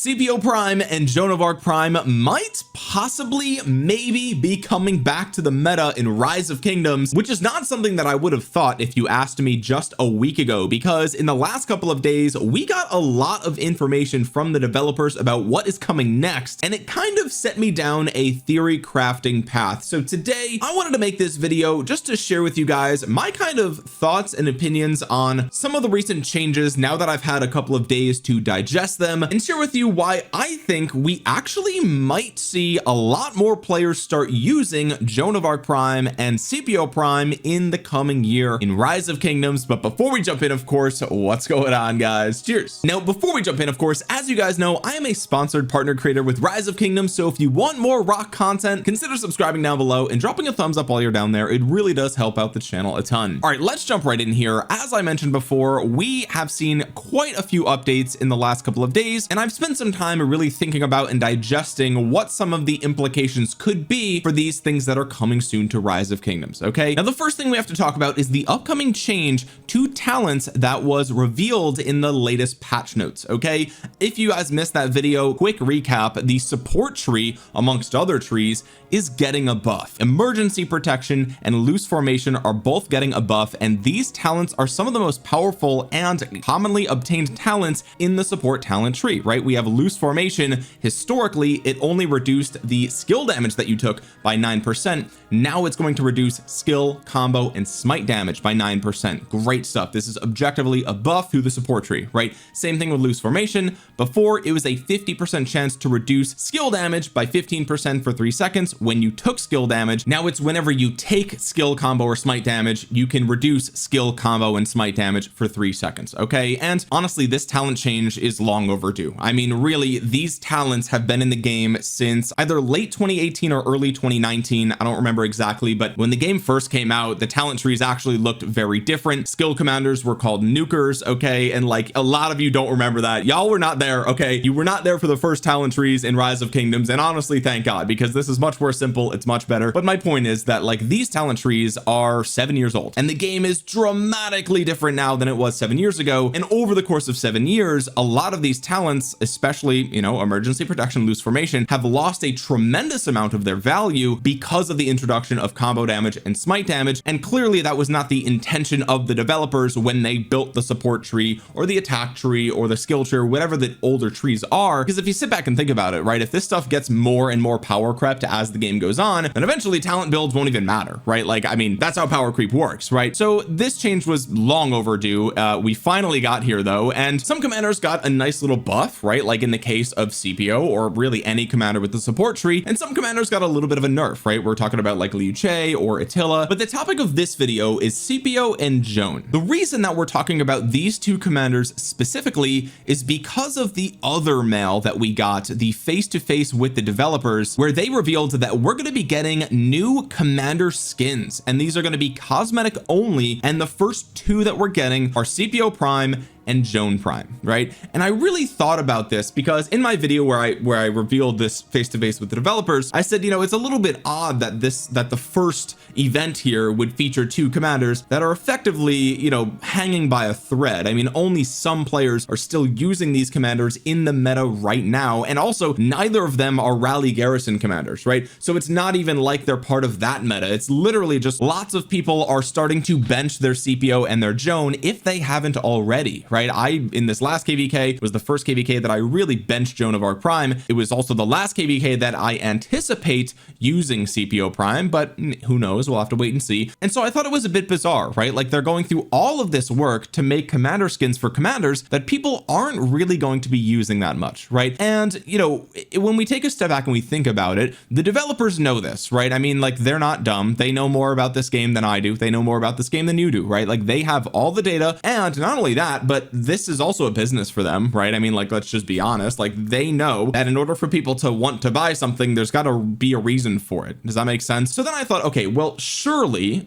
Scipio Prime and Joan of Arc Prime might possibly maybe be coming back to the meta in Rise of Kingdoms, which is not something that I would have thought if you asked me just a week ago, because in the last couple of days we got a lot of information from the developers about what is coming next, and it kind of set me down a theory crafting path. So today I wanted to make this video just to share with you guys my kind of thoughts and opinions on some of the recent changes now that I've had a couple of days to digest them, and share with you why I think we actually might see a lot more players start using Joan of Arc Prime and Scipio Prime in the coming year in Rise of Kingdoms. But before we jump in, of course, what's going on, guys? Cheers. Now, before we jump in, of course, as you guys know, I am a sponsored partner creator with Rise of Kingdoms, so if you want more rock content, consider subscribing down below and dropping a thumbs up while you're down there. It really does help out the channel a ton. All right, let's jump right in here. As I mentioned before, we have seen quite a few updates in the last couple of days, and I've spent some time really thinking about and digesting what some of the implications could be for these things that are coming soon to Rise of Kingdoms. Okay, now the first thing we have to talk about is the upcoming change to talents that was revealed in the latest patch notes. Okay, if you guys missed that video, quick recap: the support tree, amongst other trees, is getting a buff. Emergency protection and loose formation are both getting a buff, and these talents are some of the most powerful and commonly obtained talents in the support talent tree, right? We have loose formation. Historically, it only reduced the skill damage that you took by 9%. Now it's going to reduce skill, combo, and smite damage by 9%. Great stuff. This is objectively a buff through the support tree, right? Same thing with loose formation. Before, it was a 50% chance to reduce skill damage by 15% for 3 seconds when you took skill damage. Now it's whenever you take skill, combo, or smite damage, you can reduce skill, combo, and smite damage for 3 seconds. Okay, and honestly, this talent change is long overdue. I mean, really, these talents have been in the game since either late 2018 or early 2019. I don't remember exactly, but when the game first came out, the talent trees actually looked very different. Skill commanders were called nukers. Okay, and like a lot of you don't remember that. Y'all were not there. Okay, you were not there for the first talent trees in Rise of Kingdoms, and honestly, thank God, because this is much more simple. It's much better. But my point is that like these talent trees are 7 years old, and the game is dramatically different now than it was 7 years ago. And over the course of 7 years, a lot of these talents, especially, you know, emergency protection, loose formation, have lost a tremendous amount of their value because of the introduction of combo damage and smite damage. And clearly that was not the intention of the developers when they built the support tree or the attack tree or the skill tree or whatever the older trees are. Because if you sit back and think about it, right, if this stuff gets more and more power crept as the game goes on, then eventually talent builds won't even matter, right? Like, I mean, that's how power creep works, right? So this change was long overdue. We finally got here though, and some commanders got a nice little buff, right? Like in the case of Scipio, or really any commander with the support tree, and some commanders got a little bit of a nerf, right? We're talking about like Liu Che or Attila, but the topic of this video is Scipio and Joan. The reason that we're talking about these two commanders specifically is because of the other mail that we got, the face-to-face with the developers, where they revealed that we're going to be getting new commander skins, and these are going to be cosmetic only, and the first two that we're getting are Scipio Prime and Joan Prime, right? And I really thought about this because in my video where I revealed this face-to-face with the developers, I said, you know, it's a little bit odd that the first event here would feature two commanders that are effectively, you know, hanging by a thread. I mean, only some players are still using these commanders in the meta right now, and also neither of them are rally garrison commanders, right? So it's not even like they're part of that meta. It's literally just lots of people are starting to bench their Scipio and their Joan if they haven't already, right? In this last KVK was the first KVK that I really benched Joan of Arc Prime. It was also the last KVK that I anticipate using Scipio Prime, but who knows, we'll have to wait and see. And so I thought it was a bit bizarre, right? Like they're going through all of this work to make commander skins for commanders that people aren't really going to be using that much, right? And you know, when we take a step back and we think about it, the developers know this, right? I mean, like they're not dumb. They know more about this game than I do. They know more about this game than you do, right? Like they have all the data, and not only that, but this is also a business for them, right? I mean, like, let's just be honest, like they know that in order for people to want to buy something, there's got to be a reason for it. Does that make sense? So then I thought, okay, well, surely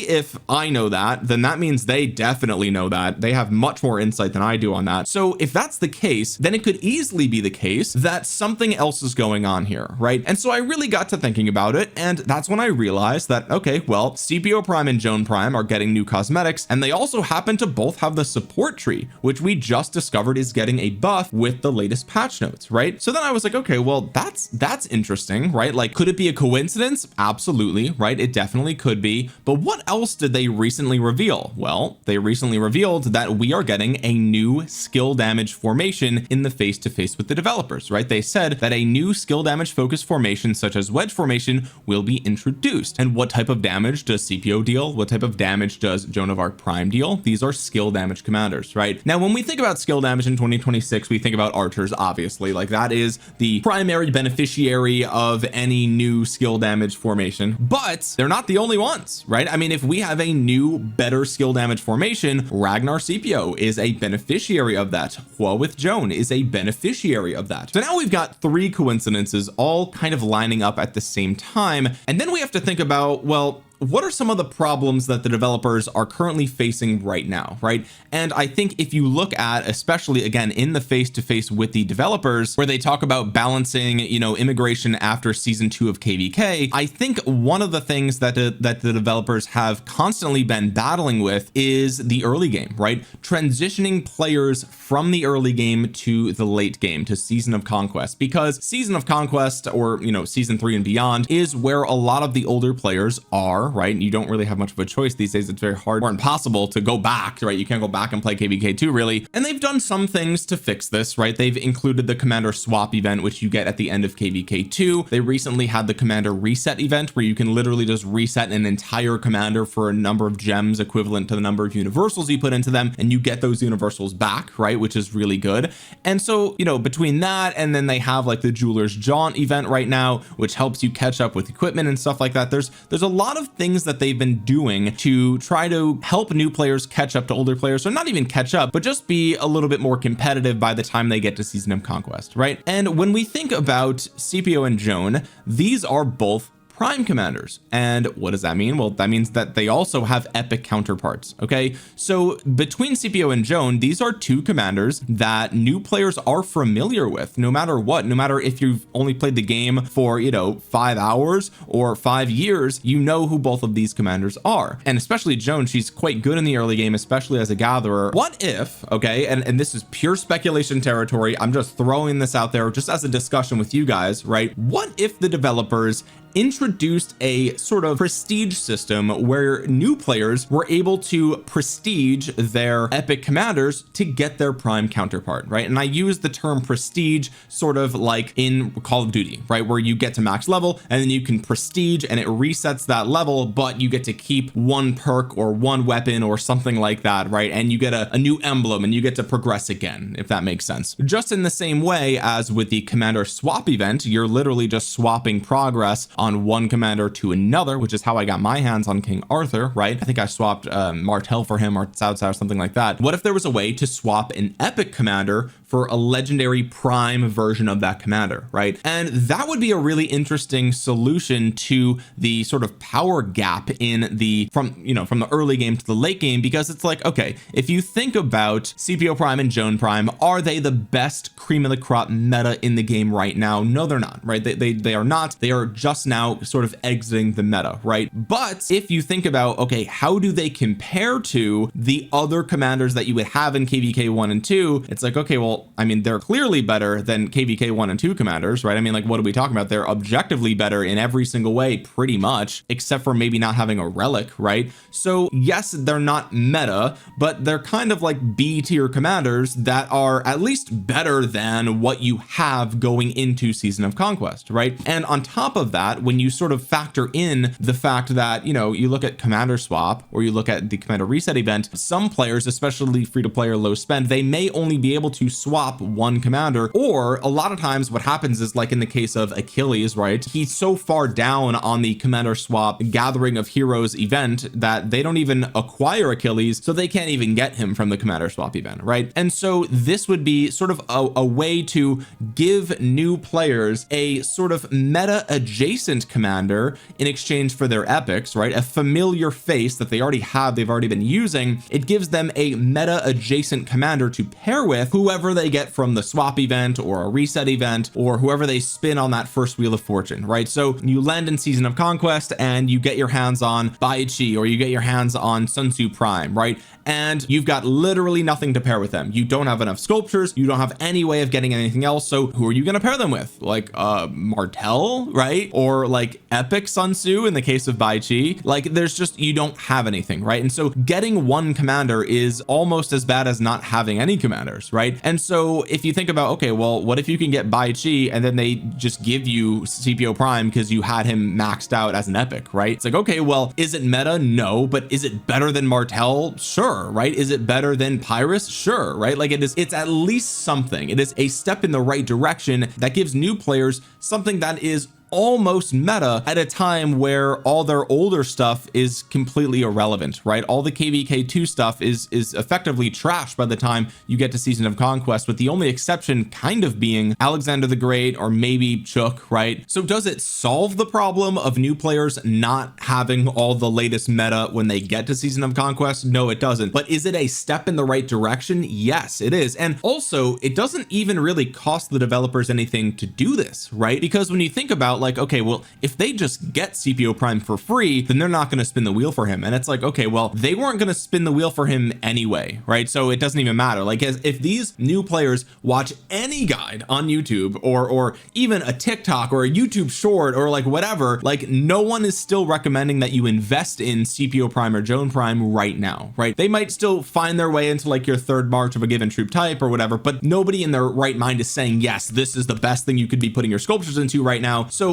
if I know that, then that means they definitely know that. They have much more insight than I do on that. So if that's the case, then it could easily be the case that something else is going on here, right? And so I really got to thinking about it, and that's when I realized that, okay, well, Scipio Prime and Joan Prime are getting new cosmetics, and they also happen to both have the support tree, which we just discovered is getting a buff with the latest patch notes, right? So then I was like, okay, well, that's interesting, right? Like, could it be a coincidence? Absolutely, right? It definitely could be. But what else did they recently reveal? Well, they recently revealed that we are getting a new skill damage formation in the face-to-face with the developers, right? They said that a new skill damage focused formation such as wedge formation will be introduced. And what type of damage does Scipio deal? What type of damage does Joan of Arc Prime deal? These are skill damage commanders, right? Now, when we think about skill damage in 2026, we think about archers, obviously. Like, that is the primary beneficiary of any new skill damage formation, but they're not the only ones, right? I mean, if we have a new better skill damage formation, Ragnar Scipio is a beneficiary of that. Hua with Joan is a beneficiary of that. So now we've got three coincidences all kind of lining up at the same time, and then we have to think about, well, what are some of the problems that the developers are currently facing right now, right? And I think if you look at, especially again in the face-to-face with the developers, where they talk about balancing, you know, immigration after season 2 of KVK, I think one of the things that the developers have constantly been battling with is the early game, right? Transitioning players from the early game to the late game, to Season of Conquest, because Season of Conquest, or, you know, season 3 and beyond, is where a lot of the older players are, right? You don't really have much of a choice these days. It's very hard or impossible to go back, right? You can't go back and play KVK2 really. And they've done some things to fix this, right? They've included the commander swap event, which you get at the end of KVK2. They recently had the commander reset event, where you can literally just reset an entire commander for a number of gems equivalent to the number of universals you put into them, and you get those universals back, right? Which is really good. And so, you know, between that and then they have like the jeweler's jaunt event right now, which helps you catch up with equipment and stuff like that. There's a lot of things that they've been doing to try to help new players catch up to older players, so not even catch up, but just be a little bit more competitive by the time they get to Season of Conquest, right? And when we think about Scipio and Joan, these are both prime commanders. And what does that mean? Well, that means that they also have epic counterparts. Okay, so between Scipio and Joan, these are two commanders that new players are familiar with, no matter what. No matter if you've only played the game for, you know, 5 hours or 5 years, you know who both of these commanders are. And especially Joan, she's quite good in the early game, especially as a gatherer. What if, okay, and this is pure speculation territory, I'm just throwing this out there just as a discussion with you guys, right? What if the developers introduced a sort of prestige system where new players were able to prestige their epic commanders to get their prime counterpart, right? And I use the term prestige sort of like in Call of Duty, right, where you get to max level and then you can prestige and it resets that level, but you get to keep one perk or one weapon or something like that, right? And you get a new emblem and you get to progress again, if that makes sense. Just in the same way as with the commander swap event, you're literally just swapping progress on one commander to another, which is how I got my hands on King Arthur, right? I think I swapped Martel for him, or Cao Cao, or something like that. What if there was a way to swap an epic commander for a legendary prime version of that commander, right? And that would be a really interesting solution to the sort of power gap in the from the early game to the late game, because it's like, okay, if you think about Scipio Prime and Joan Prime, are they the best cream of the crop meta in the game right now? No, they're not, right? They are not. They are just now sort of exiting the meta, right? But if you think about, okay, how do they compare to the other commanders that you would have in KVK 1 and 2? It's like, okay, well, I mean, they're clearly better than KVK 1 and 2 commanders, right? I mean, like, what are we talking about? They're objectively better in every single way, pretty much, except for maybe not having a relic, right? So yes, they're not meta, but they're kind of like B tier commanders that are at least better than what you have going into Season of Conquest, right? And on top of that, when you sort of factor in the fact that, you know, you look at commander swap or you look at the commander reset event, some players, especially free to play or low spend, they may only be able to swap one commander, or a lot of times what happens is, like in the case of Achilles, right, he's so far down on the commander swap gathering of heroes event that they don't even acquire Achilles, so they can't even get him from the commander swap event, right? And so this would be sort of a way to give new players a sort of meta adjacent commander in exchange for their epics, right? A familiar face that they already have, they've already been using. It gives them a meta adjacent commander to pair with whoever they get from the swap event or a reset event, or whoever they spin on that first wheel of fortune, right? So you land in Season of Conquest and you get your hands on Bai Chi, or you get your hands on Sun Tzu Prime, right? and you've got literally nothing to pair with them. You don't have enough sculptures, you don't have any way of getting anything else, so who are you going to pair them with? Like Martel, right? Or like Epic Sun Tzu in the case of Bai Chi. Like there's just, you don't have anything, right? And so getting one commander is almost as bad as not having any commanders, right? And so if you think about, okay, well, what if you can get Bai Chi and then they just give you Scipio Prime because you had him maxed out as an epic, right? It's like, okay, well, is it meta? No. But is it better than Martel? Sure, right? Is it better than Pyrrhus? Sure, right? Like it's at least something. It is a step in the right direction that gives new players something that is almost meta at a time where all their older stuff is completely irrelevant, right? All the KvK2 stuff is effectively trash by the time you get to Season of Conquest, with the only exception kind of being Alexander the Great or maybe Chook, right? So does it solve the problem of new players not having all the latest meta when they get to Season of Conquest? No, it doesn't. But is it a step in the right direction? Yes, it is. And also, it doesn't even really cost the developers anything to do this, right? Because when you think about like, okay, well, if they just get Scipio Prime for free, then they're not going to spin the wheel for him. And it's like, okay, well, they weren't going to spin the wheel for him anyway, right? So it doesn't even matter. Like if these new players watch any guide on YouTube or even a TikTok or a YouTube short or like whatever, like no one is still recommending that you invest in Scipio Prime or Joan Prime right now, right? They might still find their way into like your third march of a given troop type or whatever, but nobody in their right mind is saying, yes, this is the best thing you could be putting your sculptures into right now. So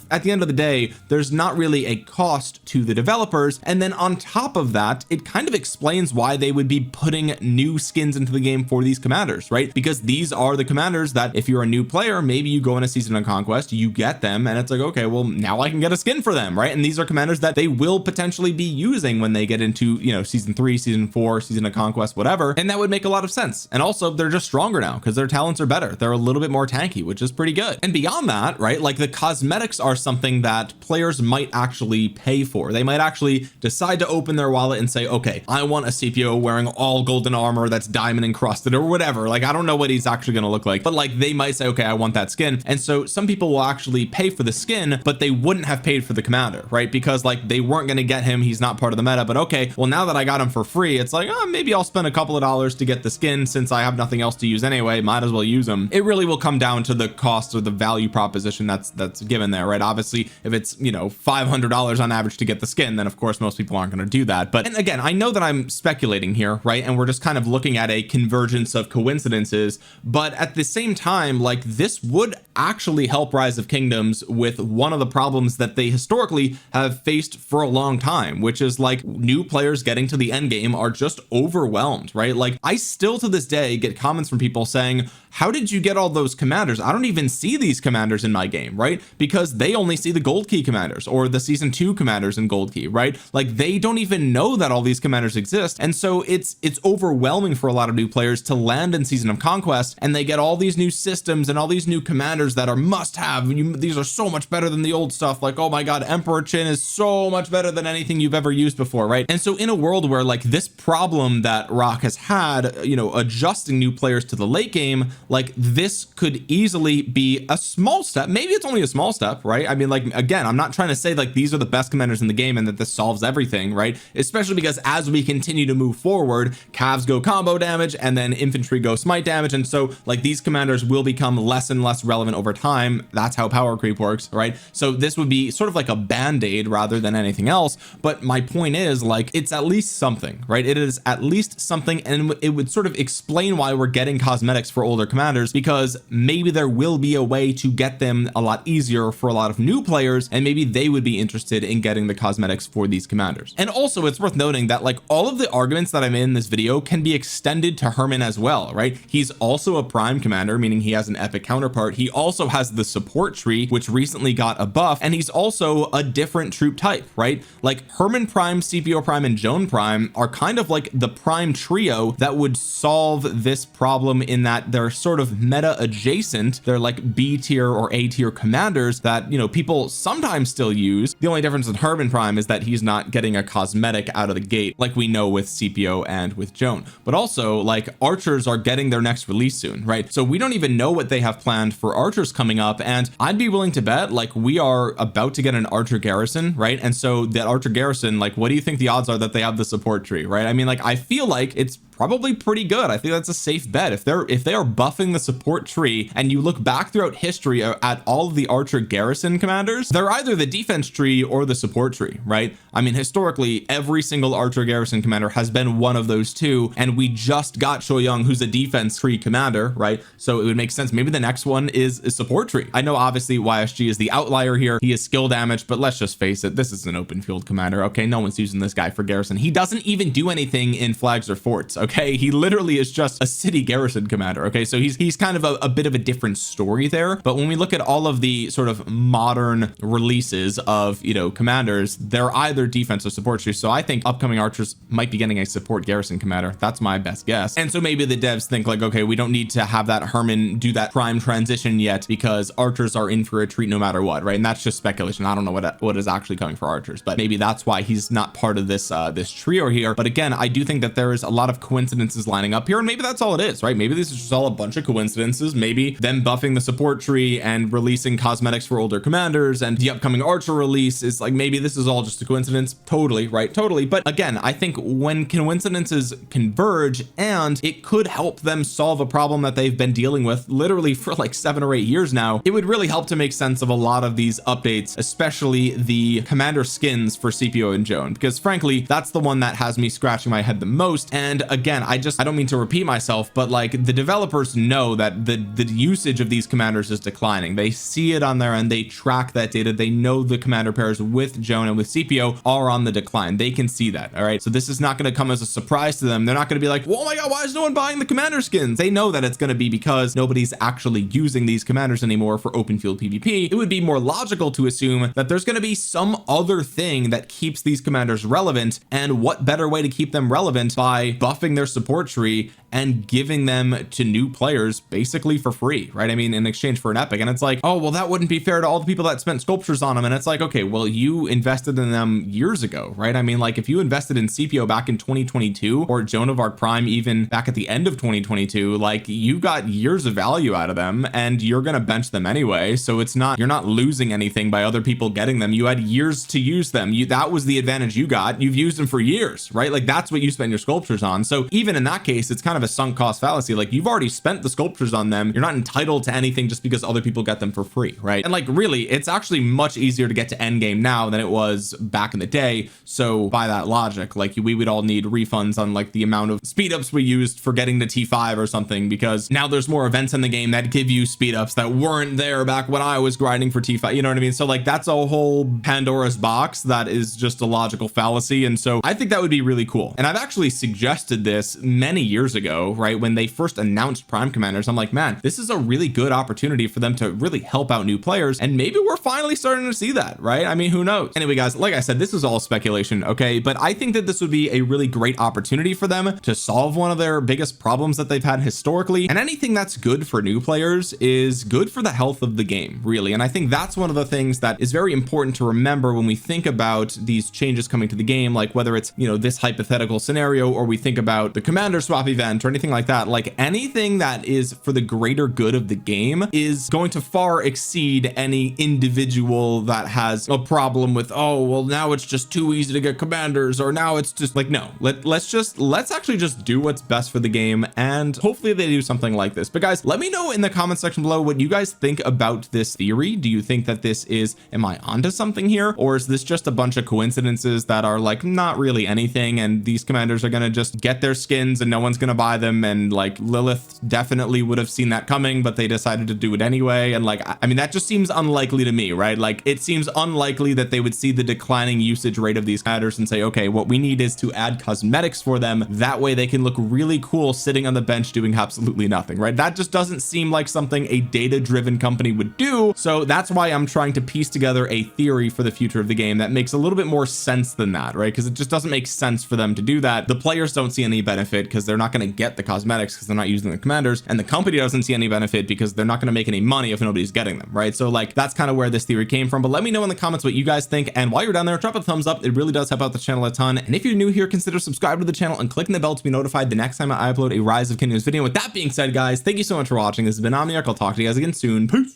at the end of the day, there's not really a cost to the developers. And then on top of that, it kind of explains why they would be putting new skins into the game for these commanders, right? Because these are the commanders that if you're a new player, maybe you go in a Season of Conquest, you get them, and it's like, okay, well, now I can get a skin for them, right? And these are commanders that they will potentially be using when they get into, you know, Season 3, Season 4, Season of Conquest, whatever. And that would make a lot of sense. And also, they're just stronger now because their talents are better. They're a little bit more tanky, which is pretty good. And beyond that, right, like the cosmetics are something that players might actually pay for. They might actually decide to open their wallet and say, okay, I want a Scipio wearing all golden armor that's diamond encrusted or whatever. Like, I don't know what he's actually going to look like, but like they might say, okay, I want that skin. And so some people will actually pay for the skin, but they wouldn't have paid for the commander, right? Because like they weren't going to get him. He's not part of the meta, but okay, well, now that I got him for free, it's like, oh, maybe I'll spend a couple of dollars to get the skin since I have nothing else to use anyway. Might as well use them. It really will come down to the cost or the value proposition that's given there, right? Obviously, if it's, you know, $500 on average to get the skin, then of course most people aren't going to do that. But and again, I know that I'm speculating here, right? And we're just kind of looking at a convergence of coincidences, but at the same time, like this would actually help Rise of Kingdoms with one of the problems that they historically have faced for a long time, which is like new players getting to the end game are just overwhelmed, right? Like I still to this day get comments from people saying, how did you get all those commanders? I don't even see these commanders in my game, right? Because they only see the gold key commanders or the season 2 commanders in gold key, right? Like they don't even know that all these commanders exist. And so it's overwhelming for a lot of new players to land in Season of Conquest and they get all these new systems and all these new commanders that are must have. These are so much better than the old stuff. Like, oh my God, Emperor Chin is so much better than anything you've ever used before, right? And so in a world where like this problem that Rock has had, you know, adjusting new players to the late game, like this could easily be a small step. Maybe it's only a small step, right? I mean, like, again, I'm not trying to say like these are the best commanders in the game and that this solves everything, right? Especially because as we continue to move forward, calves go combo damage and then infantry go smite damage. And so like these commanders will become less and less relevant over time. That's how power creep works, right? So this would be sort of like a band-aid rather than anything else. But my point is like, it's at least something, right? It is at least something. And it would sort of explain why we're getting cosmetics for older commanders, because maybe there will be a way to get them a lot easier for a lot of new players. And maybe they would be interested in getting the cosmetics for these commanders. And also it's worth noting that like all of the arguments that I made in this video can be extended to Herman as well, right? He's also a prime commander, meaning he has an epic counterpart. He also has the support tree, which recently got a buff, and he's also a different troop type, right? Like Herman Prime, Scipio Prime, and Joan Prime are kind of like the prime trio that would solve this problem in that they're sort of meta adjacent. They're like B tier or A tier commanders, commanders that, you know, people sometimes still use. The only difference in Herman Prime is that he's not getting a cosmetic out of the gate like we know with Scipio and with Joan. But also, like, archers are getting their next release soon, right? So we don't even know what they have planned for archers coming up, and I'd be willing to bet like we are about to get an archer garrison, right? And so that archer garrison, like, what do you think the odds are that they have the support tree, right? I mean, like, I feel like it's probably pretty good. I think that's a safe bet. If they are buffing the support tree, and you look back throughout history at all of the archer garrison commanders, they're either the defense tree or the support tree, right? I mean, historically, every single archer garrison commander has been one of those two, and we just got Shoyoung, who's a defense tree commander, right? So it would make sense. Maybe the next one is a support tree. I know obviously YSG is the outlier here. He is skill damage, but let's just face it, this is an open field commander. Okay, no one's using this guy for garrison. He doesn't even do anything in flags or forts. Okay, he literally is just a city garrison commander. Okay, so he's kind of a bit of a different story there. But when we look at all of the sort of modern releases of, you know, commanders, they're either defense or support trees. So I think upcoming archers might be getting a support garrison commander. That's my best guess. And so maybe the devs think like, okay, we don't need to have that Herman do that prime transition yet because archers are in for a treat no matter what, right? And that's just speculation. I don't know what is actually coming for archers, but maybe that's why he's not part of this this trio here. But again, I do think that there is a lot of coincidences lining up here, and maybe that's all it is, right? Maybe this is just all a bunch of coincidences. Maybe them buffing the support tree and releasing cosmetics for older commanders and the upcoming archer release is like, maybe this is all just a coincidence. Totally, right? Totally. But again, I think when coincidences converge, and it could help them solve a problem that they've been dealing with literally for like 7 or 8 years now, it would really help to make sense of a lot of these updates, especially the commander skins for Scipio and Joan, because frankly, that's the one that has me scratching my head the most. And again, I don't mean to repeat myself, but like the developers know that the usage of these commanders is declining. They see it on their end. They track that data. They know the commander pairs with Joan and with Scipio are on the decline. They can see that. All right. So this is not going to come as a surprise to them. They're not going to be like, oh my God, why is no one buying the commander skins? They know that it's going to be because nobody's actually using these commanders anymore for open field PvP. It would be more logical to assume that there's going to be some other thing that keeps these commanders relevant. And what better way to keep them relevant by buffing their support tree and giving them to new players basically for free, right? I mean, in exchange for an epic. And it's like, oh, well, that wouldn't be fair to all the people that spent sculptures on them. And it's like, okay, well, you invested in them years ago, right? I mean, like if you invested in Scipio back in 2022 or Joan of Arc Prime even back at the end of 2022, like you got years of value out of them and you're going to bench them anyway. So it's not, you're not losing anything by other people getting them. You had years to use them. That was the advantage you got. You've used them for years, right? Like that's what you spent your sculptures on. So even in that case, it's kind of a sunk cost fallacy. Like you've already spent the sculptures on them. You're not entitled to anything just because other people get them for free, right? And like really, it's actually much easier to get to end game now than it was back in the day. So by that logic, like we would all need refunds on like the amount of speed ups we used for getting to T5 or something, because now there's more events in the game that give you speed ups that weren't there back when I was grinding for T5. You know what I mean? So like that's a whole Pandora's box that is just a logical fallacy. And so I think that would be really cool. And I've actually suggested this many years ago, right? When they first announced Prime Commanders, I'm like, man, this is a really good opportunity for them to really help out new players. And maybe we're finally starting to see that, right? I mean, who knows? Anyway, guys, like I said, this is all speculation, okay? But I think that this would be a really great opportunity for them to solve one of their biggest problems that they've had historically. And anything that's good for new players is good for the health of the game, really. And I think that's one of the things that is very important to remember when we think about these changes coming to the game, like whether it's, you know, this hypothetical scenario, or we think about the commander swap event or anything like that. Like anything that is for the greater good of the game is going to far exceed any individual that has a problem with, oh, well, now it's just too easy to get commanders, or now it's just like, no, let's actually just do what's best for the game. And hopefully they do something like this. But guys, let me know in the comment section below what you guys think about this theory. Do you think that this is, am I onto something here? Or is this just a bunch of coincidences that are like not really anything, and these commanders are going to just get their skins and no one's going to buy them? And like Lilith definitely would have seen that coming, but they decided to do it anyway. And like, I mean, that just seems unlikely to me, right? Like it seems unlikely that they would see the declining usage rate of these commanders and say, okay, what we need is to add cosmetics for them. That way they can look really cool sitting on the bench doing absolutely nothing, right? That just doesn't seem like something a data-driven company would do. So that's why I'm trying to piece together a theory for the future of the game that makes a little bit more sense than that, right? Because it just doesn't make sense for them to do that. The players don't see any benefit because they're not going to get the cosmetics because they're not using the commanders, and the company doesn't see any benefit because they're not going to make any money if nobody's getting them, right? So like that's kind of where this theory came from. But let me know in the comments what you guys think, and while you're down there, drop a thumbs up. It really does help out the channel a ton. And if you're new here, consider subscribing to the channel and clicking the bell to be notified the next time I upload a Rise of Kingdoms video. With that being said, guys, thank you so much for watching. This has been Omniarch. I'll talk to you guys again soon. Peace.